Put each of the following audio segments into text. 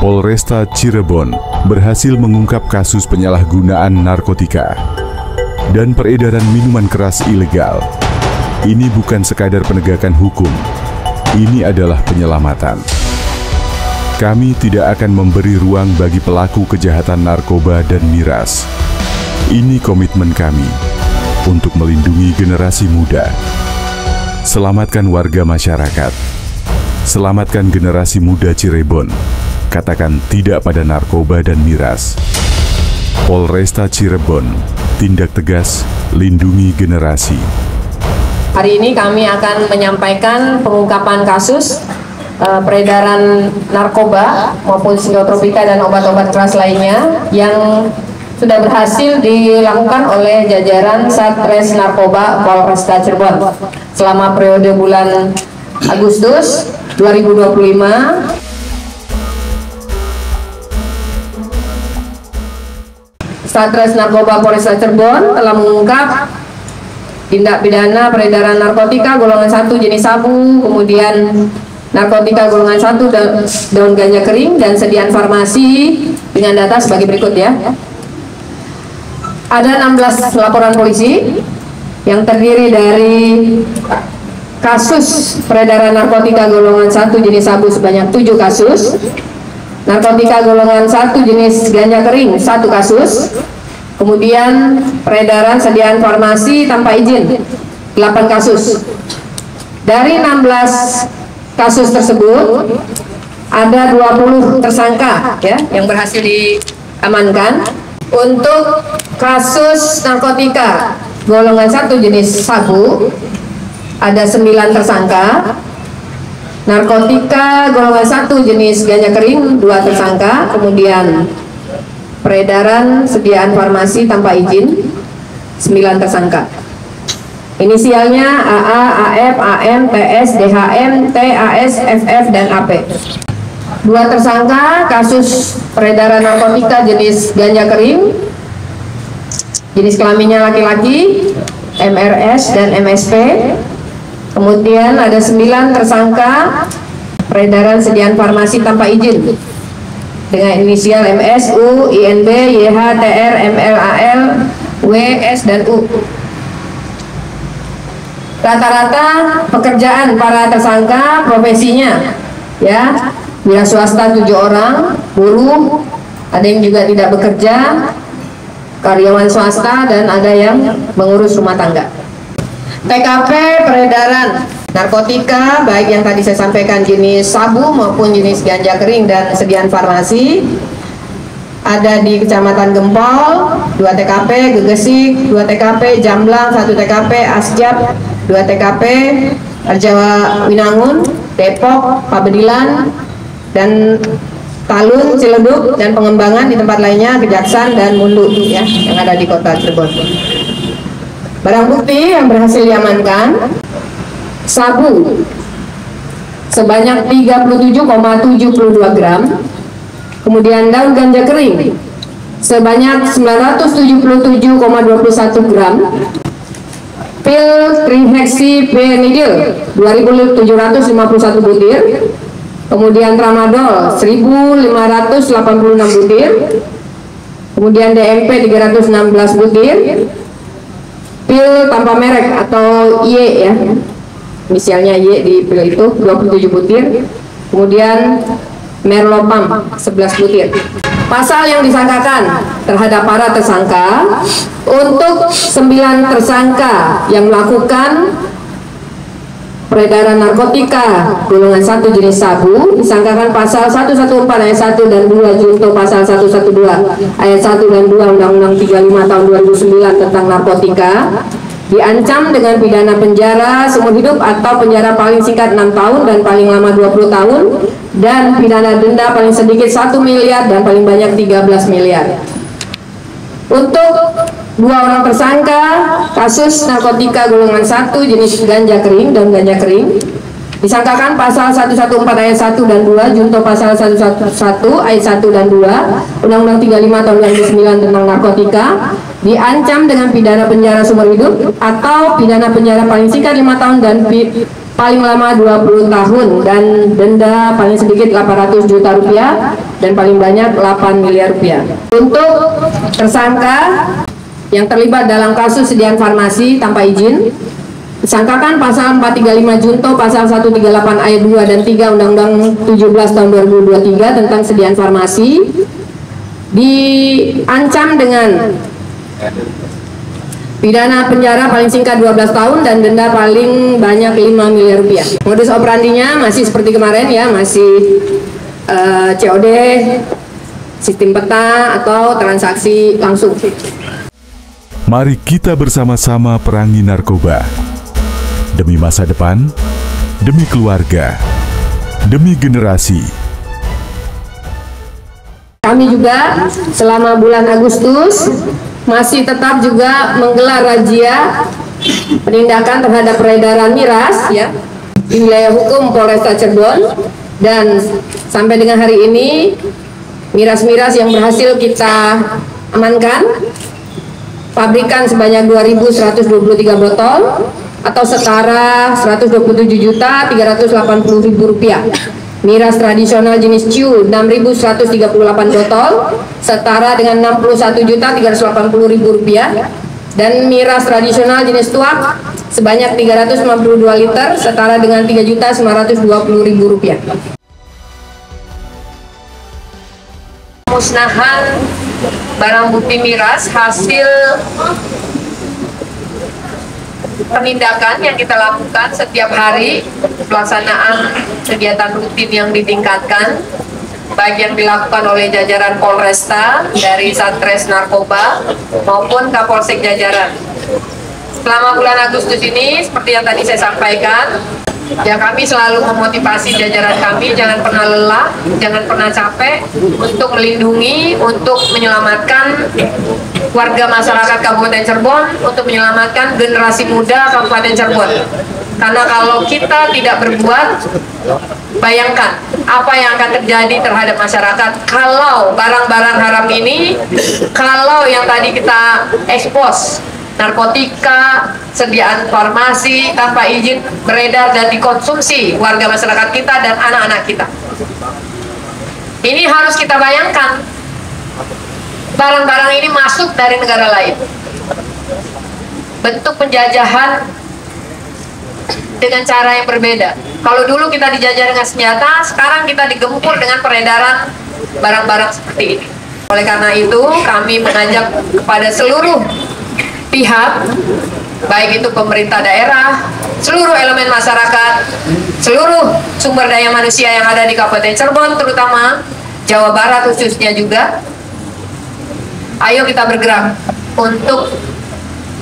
Polresta Cirebon berhasil mengungkap kasus penyalahgunaan narkotika dan peredaran minuman keras ilegal. Ini bukan sekadar penegakan hukum, ini adalah penyelamatan. Kami tidak akan memberi ruang bagi pelaku kejahatan narkoba dan miras. Ini komitmen kami untuk melindungi generasi muda. Selamatkan warga masyarakat. Selamatkan generasi muda Cirebon. Katakan tidak pada narkoba dan miras. Polresta Cirebon, tindak tegas, lindungi generasi. Hari ini kami akan menyampaikan pengungkapan kasus peredaran narkoba maupun psikotropika dan obat-obat keras lainnya yang sudah berhasil dilakukan oleh jajaran Satres Narkoba Polresta Cirebon selama periode bulan Agustus 2025. Satres Narkoba Polresta Cirebon telah mengungkap tindak pidana peredaran narkotika golongan 1 jenis sabu, kemudian narkotika golongan 1 daun ganja kering, dan sediaan farmasi dengan data sebagai berikut ya. Ada 16 laporan polisi yang terdiri dari kasus peredaran narkotika golongan 1 jenis sabu sebanyak 7 kasus, narkotika golongan 1 jenis ganja kering 1 kasus, kemudian peredaran sediaan farmasi tanpa izin 8 kasus. Dari 16 kasus tersebut ada 20 tersangka ya yang berhasil diamankan. Untuk kasus narkotika golongan 1 jenis sabu ada 9 tersangka, narkotika golongan 1 jenis ganja kering 2 tersangka, kemudian peredaran sediaan farmasi tanpa izin 9 tersangka. Inisialnya AA, AF, AM, TS, DHM, TAS, FF, dan AP. 2 tersangka kasus peredaran narkotika jenis ganja kering, jenis kelaminnya laki-laki, MRS dan MSP. Kemudian ada 9 tersangka peredaran sediaan farmasi tanpa izin dengan inisial MS, U, INB, YH, TR, ML, AL, W, S, dan U. Rata-rata pekerjaan para tersangka profesinya ya, wira swasta 7 orang, buruh, ada yang juga tidak bekerja, karyawan swasta, dan ada yang mengurus rumah tangga. TKP peredaran narkotika baik yang tadi saya sampaikan jenis sabu maupun jenis ganja kering dan sediaan farmasi ada di Kecamatan Gempol 2 TKP, Gegesik 2 TKP, Jamblang 1 TKP, Asjab 2 TKP, Arjawa Winangun, Depok, Pabedilan, dan Talun, Ciledug, dan pengembangan di tempat lainnya Kejaksan dan Mundu ya yang ada di kota Cirebon. Barang bukti yang berhasil diamankan sabu sebanyak 37,72 gram, kemudian daun ganja kering sebanyak 977,21 gram, pil trihexyphenidyl 2.751 butir, kemudian tramadol 1.586 butir, kemudian DMP 316 butir, pil tanpa merek atau Y ya, misalnya Y di pil itu 27 butir, kemudian Merlopam 11 butir. Pasal yang disangkakan terhadap para tersangka, untuk 9 tersangka yang melakukan peredaran narkotika golongan 1 jenis sabu disangkakan pasal 114 ayat 1 dan 2 junto pasal 112 ayat 1 dan 2 Undang-Undang 35 tahun 2009 tentang narkotika, diancam dengan pidana penjara seumur hidup atau penjara paling singkat 6 tahun dan paling lama 20 tahun, dan pidana denda paling sedikit 1 miliar dan paling banyak 13 miliar. Untuk 2 orang tersangka kasus narkotika golongan 1 jenis ganja kering dan ganja kering disangkakan pasal 114 ayat 1 dan 2 junto pasal 111 ayat 1 dan 2 Undang-Undang 35 tahun 2009 tentang narkotika, diancam dengan pidana penjara seumur hidup atau pidana penjara paling singkat 5 tahun dan paling lama 20 tahun dan denda paling sedikit 800 juta rupiah dan paling banyak 8 miliar rupiah. Untuk tersangka yang terlibat dalam kasus sediaan farmasi tanpa izin, disangkakan pasal 435 Junto, pasal 138 ayat 2 dan 3 Undang-Undang 17 tahun 2023 tentang sediaan farmasi, diancam dengan pidana penjara paling singkat 12 tahun dan denda paling banyak 5 miliar rupiah. Modus operandinya masih seperti kemarin ya, masih COD, sistem peta atau transaksi langsung. Mari kita bersama-sama perangi narkoba. Demi masa depan, demi keluarga, demi generasi. Kami juga selama bulan Agustus masih tetap juga menggelar razia penindakan terhadap peredaran miras ya di wilayah hukum Polresta Cirebon, dan sampai dengan hari ini miras-miras yang berhasil kita amankan pabrikan sebanyak 2.123 botol atau setara 127.380.000 rupiah. Miras tradisional jenis CU 6.138 botol setara dengan 61.380.000 rupiah, dan miras tradisional jenis tuak sebanyak 352 liter setara dengan 3.920.000 rupiah. Musnahan barang bukti miras hasil penindakan yang kita lakukan setiap hari, pelaksanaan kegiatan rutin yang ditingkatkan, baik yang dilakukan oleh jajaran Polresta dari Satres Narkoba maupun Kapolsek jajaran. Selama bulan Agustus ini, seperti yang tadi saya sampaikan, ya kami selalu memotivasi jajaran kami jangan pernah lelah, jangan pernah capek untuk melindungi, untuk menyelamatkan warga masyarakat Kabupaten Cirebon, untuk menyelamatkan generasi muda Kabupaten Cirebon. Karena kalau kita tidak berbuat, bayangkan apa yang akan terjadi terhadap masyarakat kalau barang-barang haram ini, kalau yang tadi kita ekspos, narkotika, sediaan farmasi tanpa izin beredar dan dikonsumsi warga masyarakat kita dan anak-anak kita. Ini harus kita bayangkan, barang-barang ini masuk dari negara lain. Bentuk penjajahan dengan cara yang berbeda. Kalau dulu kita dijajah dengan senjata, sekarang kita digempur dengan peredaran barang-barang seperti ini. Oleh karena itu, kami mengajak kepada seluruh pihak, baik itu pemerintah daerah, seluruh elemen masyarakat, seluruh sumber daya manusia yang ada di Kabupaten Cirebon, terutama Jawa Barat khususnya juga, ayo kita bergerak untuk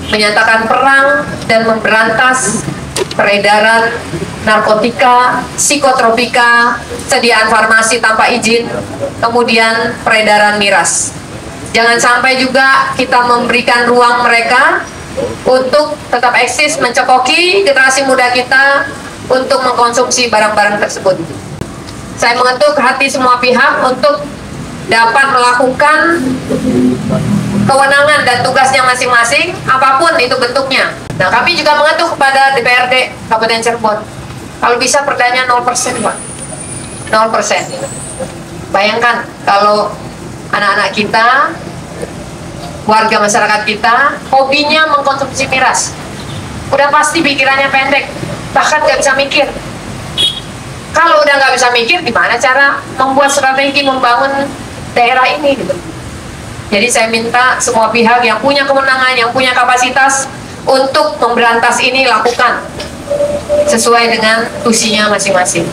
menyatakan perang dan memberantas peredaran narkotika, psikotropika, sediaan farmasi tanpa izin, kemudian peredaran miras. Jangan sampai juga kita memberikan ruang mereka untuk tetap eksis mencekoki generasi muda kita untuk mengkonsumsi barang-barang tersebut. Saya mengetuk hati semua pihak untuk dapat melakukan kewenangan dan tugasnya masing-masing, apapun itu bentuknya. Nah, kami juga mengetuk kepada DPRD Kabupaten Cirebon, kalau bisa perdanya 0%, Pak. 0%. Bayangkan kalau anak-anak kita, warga masyarakat kita, hobinya mengkonsumsi miras. Udah pasti pikirannya pendek, bahkan nggak bisa mikir. Kalau udah nggak bisa mikir, gimana cara membuat strategi membangun daerah ini gitu. Jadi saya minta semua pihak yang punya kewenangan, yang punya kapasitas untuk memberantas ini lakukan sesuai dengan tusinya masing-masing.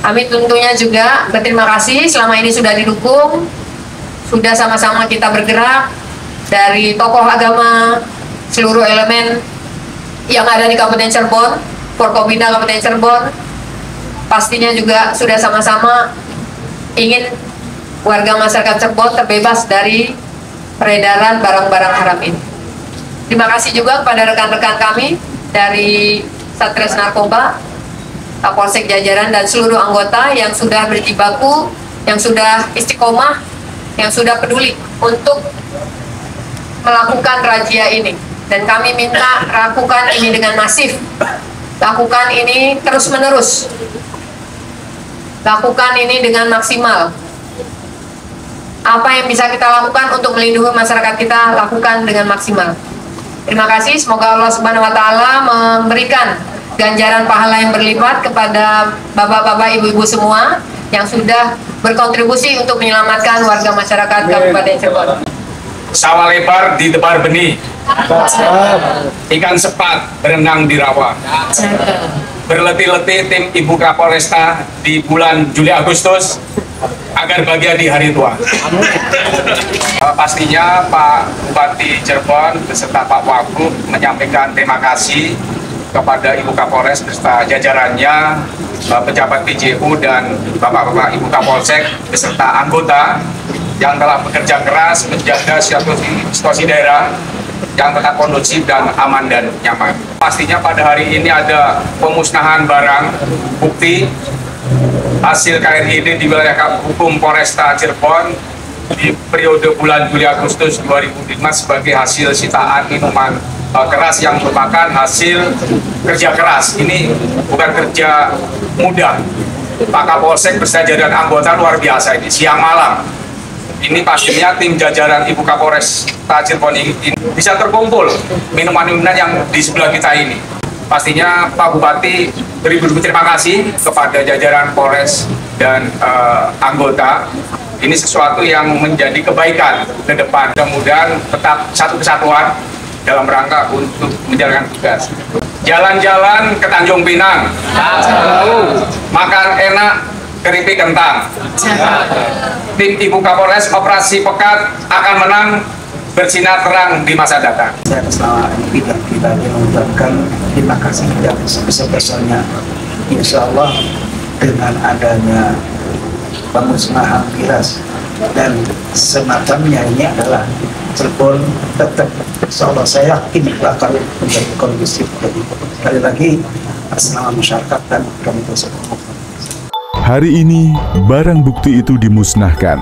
Kami tentunya juga berterima kasih selama ini sudah didukung, sudah sama-sama kita bergerak dari tokoh agama, seluruh elemen yang ada di Kabupaten Cirebon, Forkopimda Kabupaten Cirebon, pastinya juga sudah sama-sama ingin warga masyarakat Cirebon terbebas dari peredaran barang-barang haram ini. Terima kasih juga kepada rekan-rekan kami dari Satres Narkoba, Kapolsek jajaran dan seluruh anggota yang sudah berjibaku, yang sudah istiqomah, yang sudah peduli untuk melakukan razia ini. Dan kami minta lakukan ini dengan masif, lakukan ini terus-menerus. Lakukan ini dengan maksimal. Apa yang bisa kita lakukan untuk melindungi masyarakat kita, lakukan dengan maksimal. Terima kasih, semoga Allah Subhanahu wa Ta'ala memberikan ganjaran pahala yang berlipat kepada bapak-bapak, ibu-ibu semua yang sudah berkontribusi untuk menyelamatkan warga masyarakat Kabupaten Cirebon. Sawah lebar di tebar benih, ikan sepat berenang di rawa. Berletih-letih tim Ibu Kapolresta di bulan Juli Agustus agar bahagia di hari tua. Pastinya Pak Bupati Cirebon beserta Pak Wagub menyampaikan terima kasih kepada Ibu Kapolres beserta jajarannya, pejabat PJU dan Bapak-Bapak Ibu Kapolsek beserta anggota yang telah bekerja keras menjaga situasi daerah yang tetap kondusif dan aman dan nyaman. Pastinya pada hari ini ada pemusnahan barang bukti hasil KRID di wilayah hukum Polresta Cirebon di periode bulan Juli Agustus 2005 sebagai hasil sitaan minuman keras yang merupakan hasil kerja keras. Ini bukan kerja mudah. Pak Kapolsek beserta jajaran anggota luar biasa ini siang malam. Ini pastinya tim jajaran Ibu Kapolres Cirebon ini bisa terkumpul minuman-minuman yang di sebelah kita ini. Pastinya Pak Bupati beribu-ribu terima kasih kepada jajaran Polres dan anggota. Ini sesuatu yang menjadi kebaikan ke depan. Mudah-mudahan tetap satu kesatuan dalam rangka untuk menjalankan tugas. Jalan-jalan ke Tanjung Pinang, makan enak keripik kentang. Tim Ibu Kapolres Operasi Pekat akan menang, bersinar terang di masa datang. Saya selama ini kita mengucapkan terima kasih yang sebesar-besarnya. Insya Allah dengan adanya pemusnahan miras dan semacamnya ini adalah Cirebon tetap, insya Allah saya yakin bakal menjadi kondusif. Jadi sekali lagi atas nama masyarakat dan kami bersama. Hari ini, barang bukti itu dimusnahkan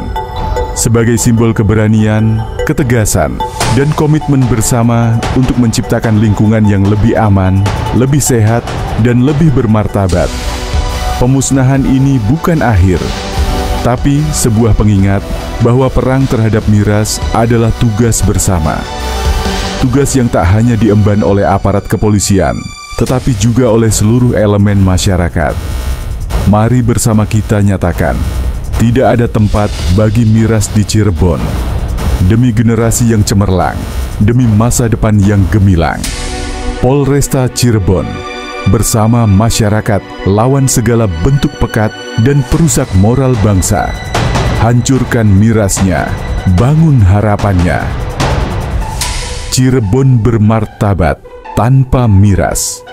sebagai simbol keberanian, ketegasan, dan komitmen bersama untuk menciptakan lingkungan yang lebih aman, lebih sehat, dan lebih bermartabat. Pemusnahan ini bukan akhir, tapi sebuah pengingat bahwa perang terhadap miras adalah tugas bersama. Tugas yang tak hanya diemban oleh aparat kepolisian, tetapi juga oleh seluruh elemen masyarakat. Mari bersama kita nyatakan, tidak ada tempat bagi miras di Cirebon. Demi generasi yang cemerlang, demi masa depan yang gemilang. Polresta Cirebon, bersama masyarakat lawan segala bentuk pekat dan perusak moral bangsa. Hancurkan mirasnya, bangun harapannya. Cirebon bermartabat tanpa miras.